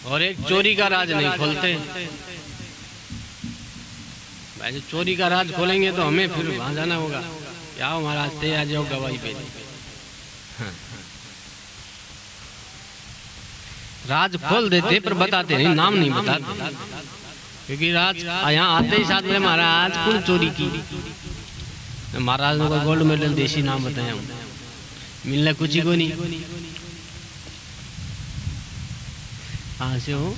और एक चोरी का राज नहीं खोलते भाई। जो चोरी का राज खोलेंगे तो हमें फिर वहां जाना होगा। क्या हो महाराज, ते आ जाओ गवाही पे। हाँ। राज खोल देते पर बताते नहीं, नाम नहीं बताते। क्योंकि राज यहाँ आते ही साथ में महाराज कौन चोरी की, महाराज ने गोल्ड मेडल देसी नाम बताया, मिलना कुछ ही को नहीं। कहाँ से हो?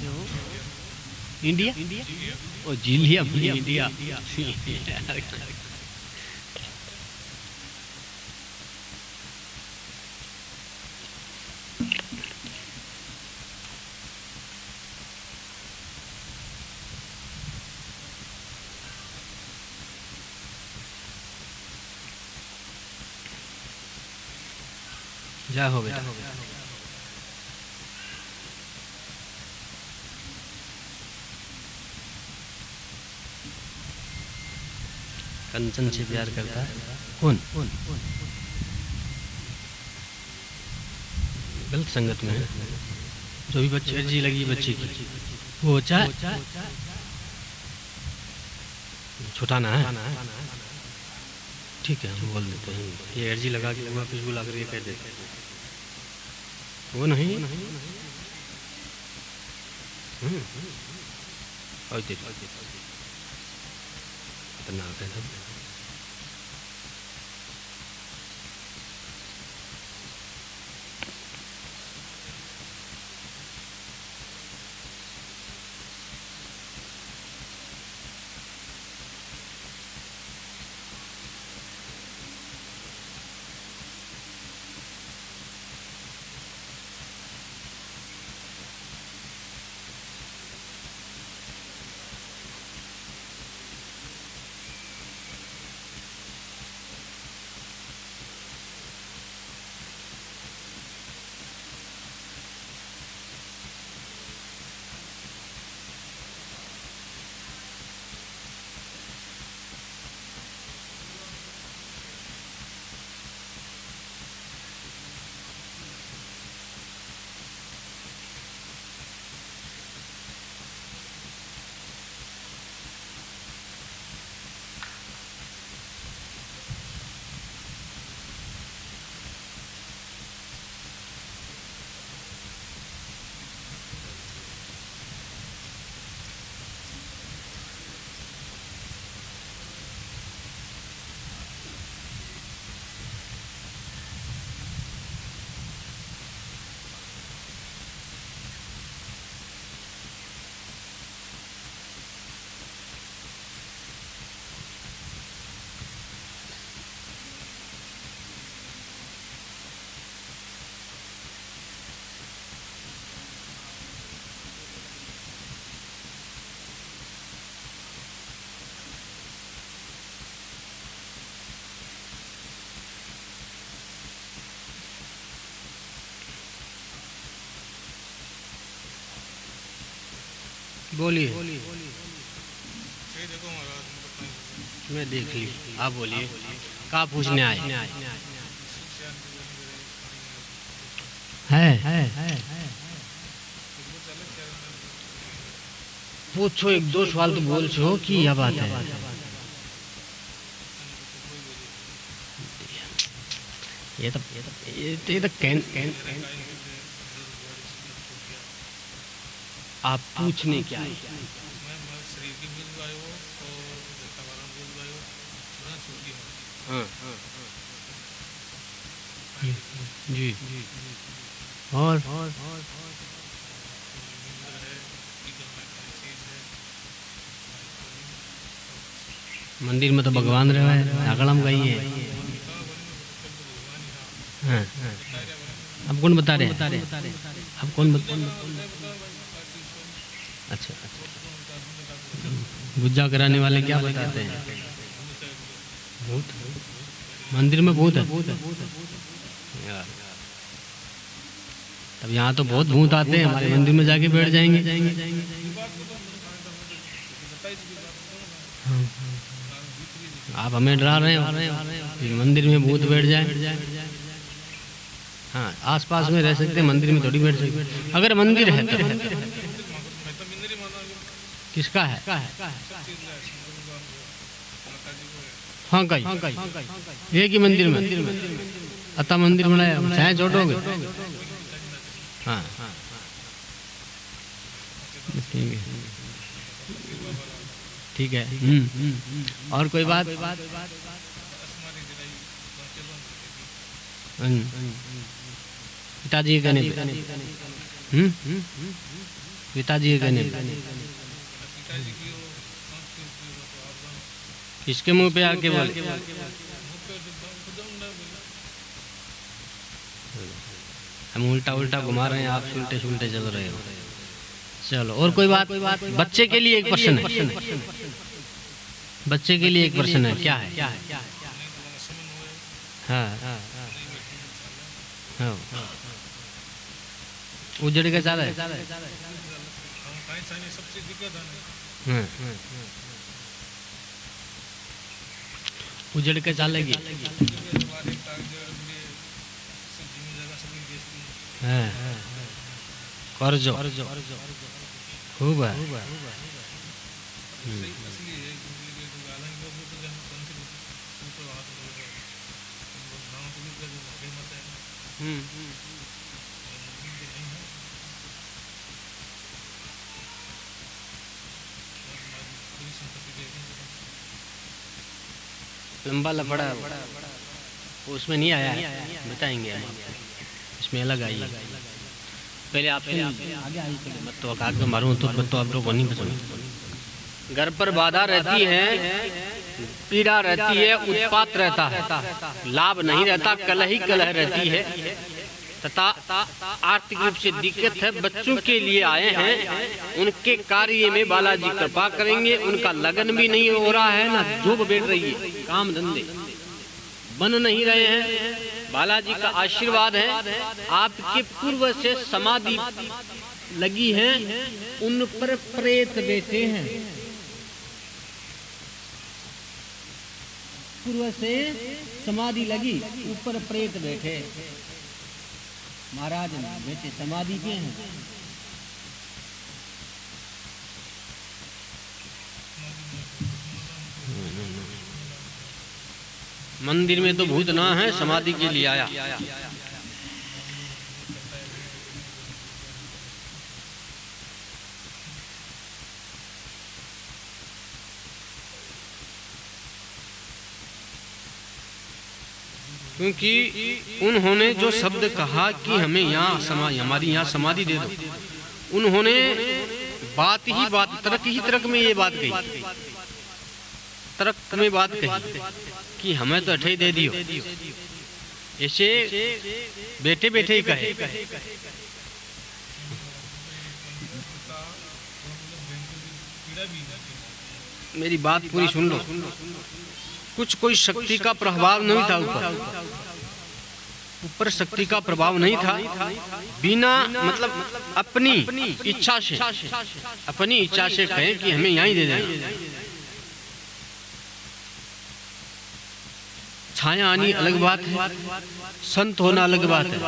इंडिया? ओ जिलिया इंडिया। जा हो बेटा। कंचन से प्यार करता है कौन? गलत संगत में है। जो भी बच्चे अर्जी लगी बच्चे की वो चाहे छुटाना है, ठीक है हम बोल देते हैं। ये अर्जी लगा के वापस बुला कर ये कह देते हैं वो नहीं। खतरनाक है सब। बोलिए। मैं देख ली, आप बोलिए कहाँ पूछने आए है? पूछो, एक दो सवाल तो बोल छो कि यह बात है। ये तो कैन आप पूछने क्या है? हाँ जी। और मंदिर में तो भगवान रहा है, आगड़म गई है। हाँ अब कौन बता रहे हैं? अब कौन अच्छा गुज्जा कराने वाले क्या बताते हैं? भूत मंदिर में भूत है यार। तब यहाँ तो बहुत भूत आते हैं, हमारे मंदिर में जाके बैठ जाएंगे। आप हमें डरा रहे हो मंदिर में भूत बैठ जाए। हाँ आसपास में रह सकते, मंदिर में थोड़ी बैठ सकते। अगर मंदिर है तो किसका है? हाँ कई एक ही मंदिर में अता मंदिर बनाया, चाहे छोड़ोगे। हाँ ठीक है। और कोई बात? पिताजी के कहने पे, पिताजी के कहने पे किसके मुंह पे आके बोले? हम उल्टा उल्टा घुमा रहे हैं, आप उल्टे सुलटे चल रहे हो। चलो और कोई बात? बच्चे के लिए एक प्रश्न है, बच्चे के लिए एक प्रश्न है। क्या है? हाँ उजड़ के चाल है। उजड़ के चालेगी। कर्जो खूब है। लंबा लफड़ा उसमें नहीं आया है, बताएंगे हम आपको, इसमें अलग आई। पहले आप आगे आई मत तो आग में मारूं तो आप लोग को नहीं पसंद। घर पर बाधा रहती है, पीड़ा रहती है, उत्पात रहता है, लाभ नहीं रहता, कलह ही कलह रहती है तथा आर्थिक रूप से दिक्कत है। बच्चों के लिए आए हैं, उनके कार्य में बालाजी कृपा करेंगे। उनका लगन भी नहीं हो रहा है, ना जोब बैठ रही है, काम धंधे बन नहीं रहे हैं। बालाजी का आशीर्वाद है। आपके पूर्व से समाधि लगी है, उन पर प्रेत बैठे हैं। पूर्व से समाधि लगी, ऊपर प्रेत बैठे। महाराज बेटे समाधि के हैं। मंदिर में तो भूत ना है, समाधि के लिए आया। क्योंकि उन्होंने जो शब्द कहा कि हमें यहाँ हमारी यहाँ समाधि दे दो, उन्होंने बात ही बात तर्क में ये बात कही, तर्क में बात कही कि हमें तो अठे दे दियो। ऐसे बैठे बैठे ही कहे। मेरी बात पूरी सुन लो। कुछ कोई शक्ति का प्रभाव नहीं था, ऊपर शक्ति का प्रभाव नहीं था। बिना मतलब अपनी इच्छा से कहे कि हमें यहीं दे देना। छाया आनी अलग बात है, संत होना अलग बात है।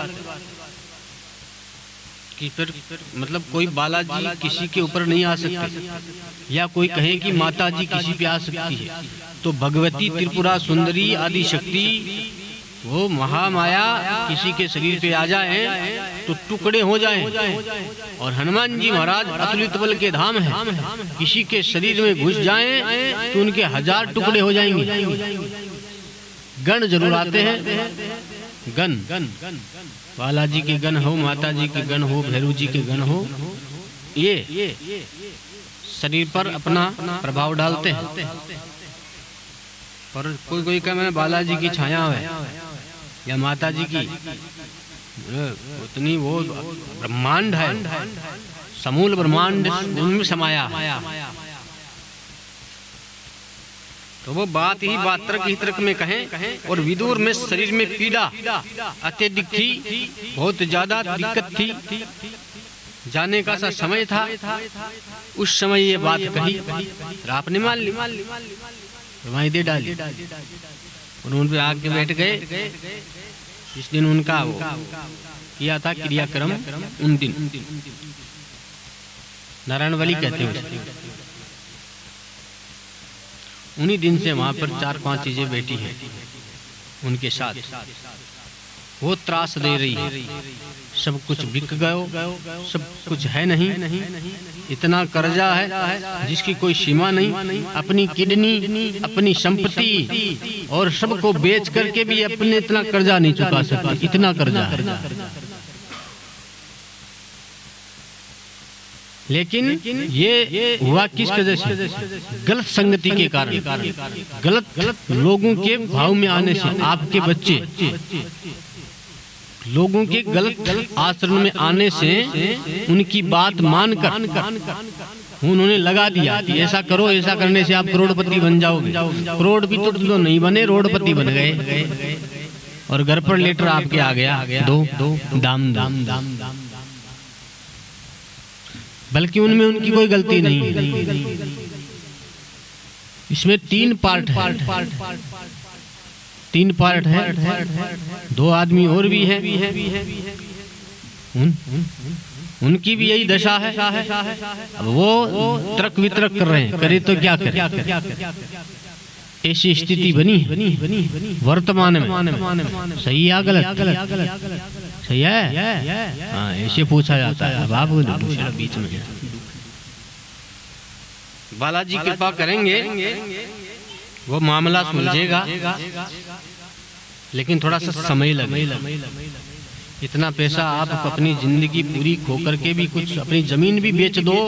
कि फिर मतलब कोई बालाजी किसी के ऊपर नहीं आ सकते, या कोई कहे कि माता जी किसी पे आ सकती है, तो भगवती त्रिपुरा सुंदरी आदि शक्ति वो महामाया किसी के शरीर पे आ जाए तो टुकड़े हो जाएं। और हनुमान जी महाराज अतुलित बल के धाम है, किसी के शरीर में घुस जाएं तो उनके 1000 टुकड़े हो जाएंगे। गण जरूर आते हैं, गण बालाजी के गण हो, माता जी के गण हो, भैरव जी के गण हो, ये शरीर पर अपना प्रभाव डालते हैं। पर कोई कहे मैंने बालाजी की छाया है या माता जी की, उतनी वो ब्रह्मांड है, समूल ब्रह्मांड उनमें समाया है। तो वो बात ही बात तर्क में कहें। और विदुर में शरीर में पीड़ा अत्यधिक थी, बहुत ज्यादा दिक्कत थी, जाने का सा समय था। उस समय ये बात कही, आपने मान ली, वहीं दे डाली। उन पे आके बैठ गए। इस दिन उनका वो किया था क्रियाक्रम, उन दिन नारायण बलि कहते हैं। उन्हीं दिन से वहां पर 4-5 चीजें बैठी हैं उनके साथ, वो त्रास दे रही है। सब कुछ बिक गयो, सब कुछ है नहीं, इतना कर्जा है जिसकी कोई सीमा नहीं, अपनी किडनी, अपनी संपत्ति और सबको बेच करके भी अपने इतना कर्जा नहीं चुका सकती, इतना कर्जा है। लेकिन ये हुआ किस वजह से? गलत संगति के कारण, गलत लोगों के भाव में आने से। आपके बच्चे लोगों के गलत आचरण में आने से उनकी बात मानकर उन्होंने लगा दिया कि ऐसा करो, ऐसा करने से आप करोड़पति बन जाओगे। करोड़पति तो नहीं बने, रोडपति बन गए। और घर पर लेटर आपके आ गया, दो दाम दाम दाम। बल्कि उनमें उनकी कोई गलती नहीं। इसमें 3 पार्ट है। 2 आदमी और भी है, उनकी भी यही दशा है। अब वो तर्क वितर्क कर रहे हैं, करे तो क्या करे। ऐसी स्थिति बनी वर्तमान में। सही या गलत? सही है। हाँ, ऐसे पूछा जाता है। अब आप बीच में बालाजी कृपा करेंगे, वो मामला सुलझेगा, लेकिन थोड़ा सा समय लगेगा। इतना पैसा आप अपनी जिंदगी पूरी खो करके भी कुछ अपनी जमीन भी बेच दो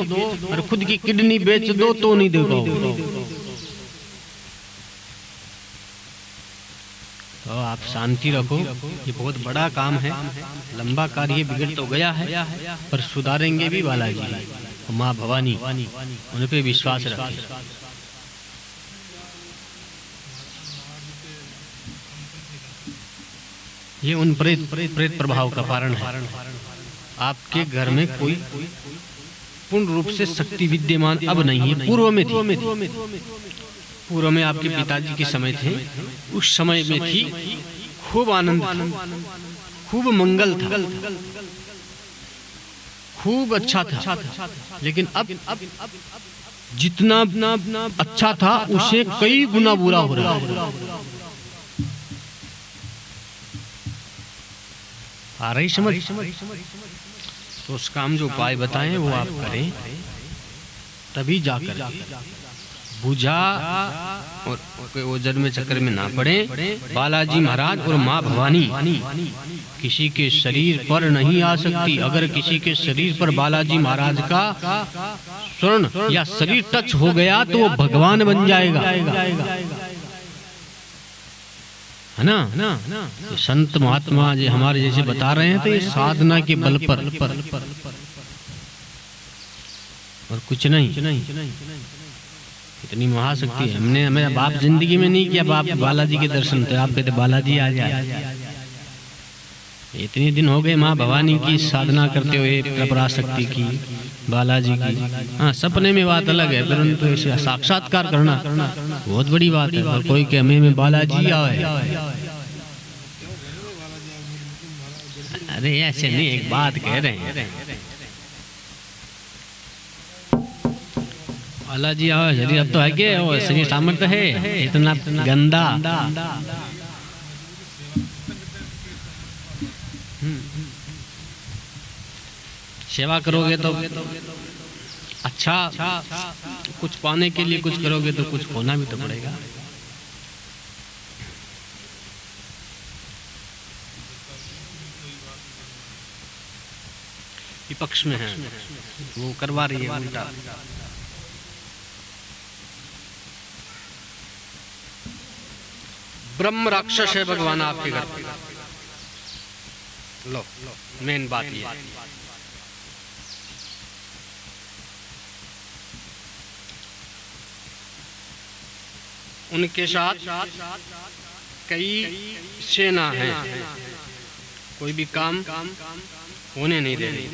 और खुद की किडनी बेच दो तो नहीं दे पाओगे। तो आप शांति रखो, ये बहुत बड़ा काम है, लंबा कार्य बिगड़ तो गया है, पर सुधारेंगे भी बालाजी, माँ भवानी, उन पे विश्वास रखें। ये उन प्रेत प्रभाव का कारण है। आपके घर में कोई पूर्ण रूप से शक्ति विद्यमान अब नहीं है, पूर्व में थी। पूर्व में आपके पिताजी के समय थे, उस समय में थी, खूब आनंद था, खूब मंगल था, खूब अच्छा था। लेकिन अब जितना अच्छा था उसे कई गुना बुरा हो रहा है। आ रही समझ? तो उसका हम जो उपाय बताएं वो आप करें, तभी जाकर बुझा और कोई ओझर में चक्कर में ना पड़े। बालाजी महाराज और माँ भवानी किसी के शरीर पर नहीं आ सकती। अगर किसी के शरीर पर बालाजी महाराज का स्वर्ण या शरीर टच हो गया तो वो भगवान बन जाएगा, है ना? ये संत महात्मा जी हमारे जैसे बता रहे हैं, तो ये साधना के बल पर और कुछ नहीं। इतनी महाशक्ति है। हमें बाप जिंदगी में नहीं किया बाप बालाजी के दर्शन, तो आप कहते बालाजी आ जाए। इतने दिन हो गए माँ भवानी की साधना करते हुए, पराशक्ति की, बालाजी की। हाँ, सपने में बात अलग है, परंतु ऐसे साक्षात्कार करना बहुत बड़ी बात है। और कोई कहे में बालाजी आए, अरे ऐसे नहीं, एक बात कह रहे हैं, बालाजी आओ, शरीर अब तो है क्या, वो शरीर सामर्थ्य है इतना गंदा। सेवा करोगे तो अच्छा, कुछ पाने के लिए कुछ करोगे तो कुछ खोना भी तो पड़ेगा। विपक्ष में है, वो करवा रही है उल्टा। ब्रह्म राक्षस है भगवान आपके घर पे। लो, मेन बात ये है। उनके साथ कई सेना है, कोई भी काम होने नहीं दे रही।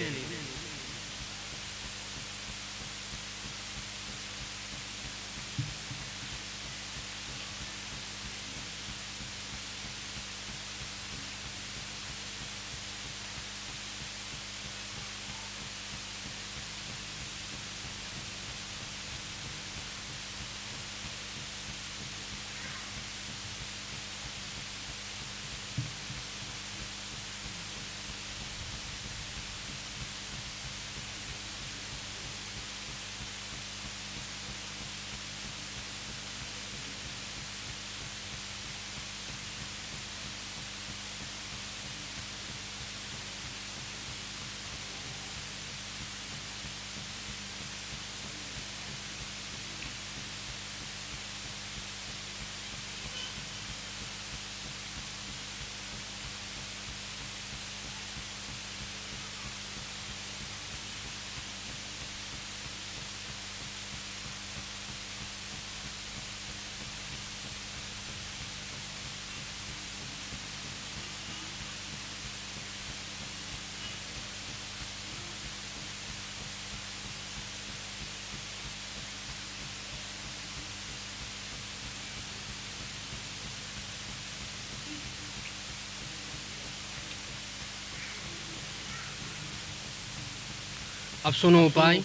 अब सुनो उपाय।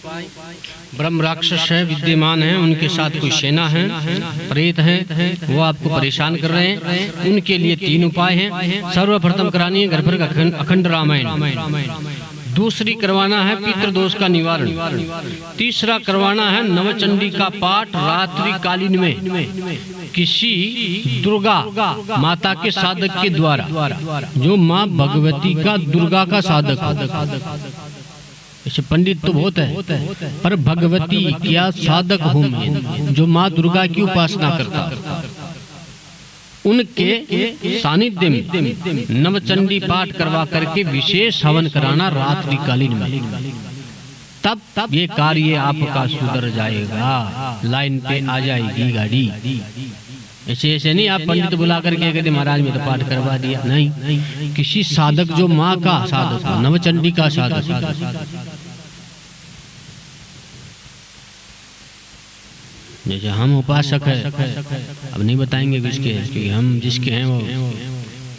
ब्रह्म राक्षस है, विद्यमान है, उनके साथ कोई सेना है, प्रेत है, वो आपको परेशान कर रहे हैं। उनके लिए 3 उपाय हैं। सर्वप्रथम करानी है घर भर का अखंड रामायण। दूसरी करवाना है पितृदोष का निवारण। तीसरा करवाना है नवचंडी का पाठ रात्रि कालीन में किसी दुर्गा माता के साधक के द्वारा, जो माँ भगवती का दुर्गा का साधक। ऐसे पंडित तो बहुत है, पर भगवती क्या साधक हूँ मैं, जो माँ दुर्गा की उपासना करता, उनके सानिध्य में नवचंडी पाठ करवा करके विशेष हवन कराना रात्रि कालीन में। तब ये कार्य आपका सुधर जाएगा, लाइन पे आ जाएगी गाड़ी। ऐसे नहीं आप पंडित बुला करके कहते महाराज में तो पाठ करवा दिया, नहीं, किसी साधक जो माँ का साधक, नवचंडी का साधक। जैसे हम उपासक है, अब नहीं बताएंगे किसके हैं, क्योंकि हम जिसके हैं वो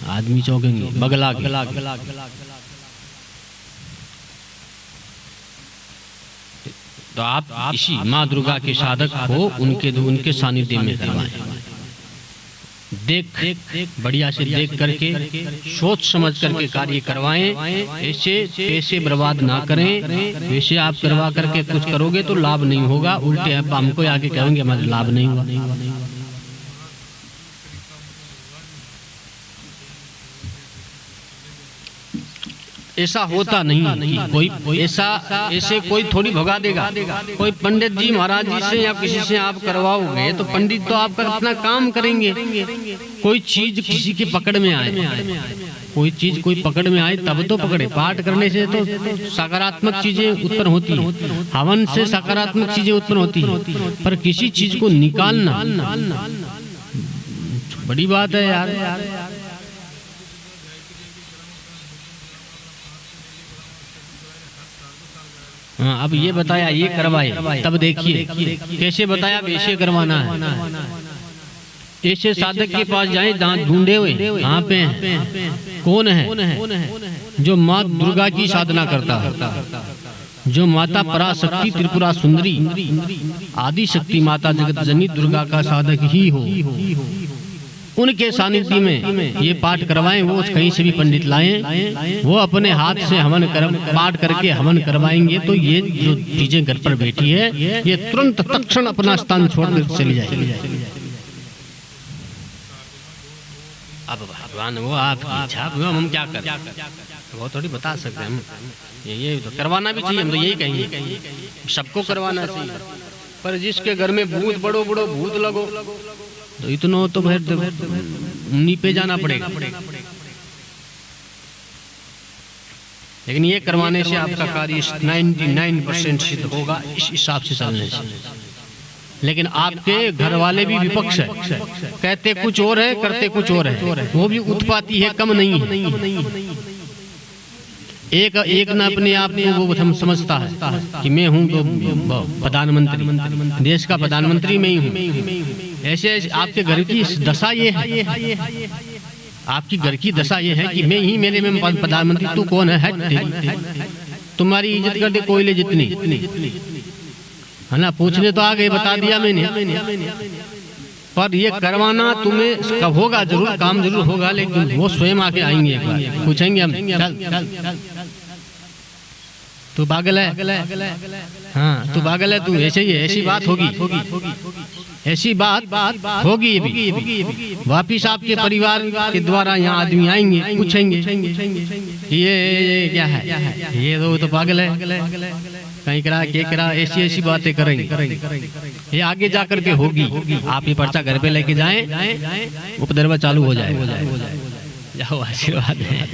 आदमी चौंकेंगे, बगला के। तो आप इसी माँ दुर्गा के साधक को उनके सानिध्य में करवाएं। देख बढ़िया से देख करके सोच समझ करके कार्य करवाएं। ऐसे पैसे बर्बाद ना करें। वैसे आप करवा करके कुछ करोगे तो लाभ नहीं होगा, उल्टे आप हमको आगे कहेंगे हमारा लाभ नहीं हुआ। ऐसा होता नहीं, कोई ऐसे कोई थोड़ी भगा देगा। कोई पंडित जी महाराज जी से या किसी से आप करवाओगे तो पंडित तो आपका अपना काम करेंगे। कोई चीज किसी के पकड़ में आए, कोई चीज कोई पकड़ में आए तब तो पकड़े। पाठ करने से तो सकारात्मक चीजें उत्पन्न होती हैं, हवन से सकारात्मक चीजें उत्पन्न होती हैं, पर किसी चीज को निकालना बड़ी बात है यार। हाँ, अब ये बताया, ये करवाए, तब देखिए कैसे बताया वैसे करवाना है। ऐसे साधक के पास जाए दांत ढूंढे हुए, कहाँ पे हैं, कौन है, जो माँ दुर्गा की साधना करता है, जो माता पराशक्ति त्रिपुरा सुंदरी आदि शक्ति माता जगत जननी दुर्गा का साधक ही हो, उनके सानिध्य में ये पाठ करवाएं। वो कहीं से भी पंडित लाएं, वो अपने हाथ से पाठ करके हवन करवाएंगे तो ये जो चीजें घर पर बैठी है ये तुरंत तत्क्षण अपना स्थान छोड़कर चली जाएगी। अब भगवान वो आपकी इच्छा, हम क्या करें, वो थोड़ी बता सकते हैं हम। ये तो करवाना भी चाहिए, हम तो यही कहेंगे सबको करवाना चाहिए। पर जिसके घर में भूत बड़ो भूत लगो तो इतना तो फिर उन्हीं पे जाना पड़ेगा। लेकिन ये करवाने से आपका कार्य 99% सिद्ध होगा, इस हिसाब से चलने से। लेकिन आपके घर वाले भी विपक्ष है, कहते कुछ और है करते कुछ और है, वो भी उत्पाती है, कम नहीं है। एक ना अपने आप को वो हम समझता है कि मैं हूँ तो प्रधानमंत्री, देश का प्रधानमंत्री मैं ही हूँ। ऐसे आपके घर की दशा ये है, आपकी घर की दशा ये है कि मैं ही मेरे में प्रधानमंत्री, तू कौन है, तुम्हारी इज्जत कर दे कोयले जितनी, है ना। पूछने तो आ गए, बता दिया मैंने। पर ये करवाना तुम्हें कब होगा, जरूर काम जरूर होगा, लेकिन वो स्वयं आके आएंगे, एक बार पूछेंगे हम, चल तू पागल है, हाँ तू पागल है, तू ऐसे ही है, ऐसी बात होगी, ऐसी बात होगी भी। वापिस आपके परिवार के द्वारा यहाँ आदमी आएंगे, पूछेंगे ये क्या है, ये तो पागल है, कहीं करा के करा, ऐसी बातें करेंगे। ये आगे जाकर के होगी। आप ये पर्चा घर पे लेके जाएं, उपद्रव चालू हो जाए। जाओ, आशीर्वाद है।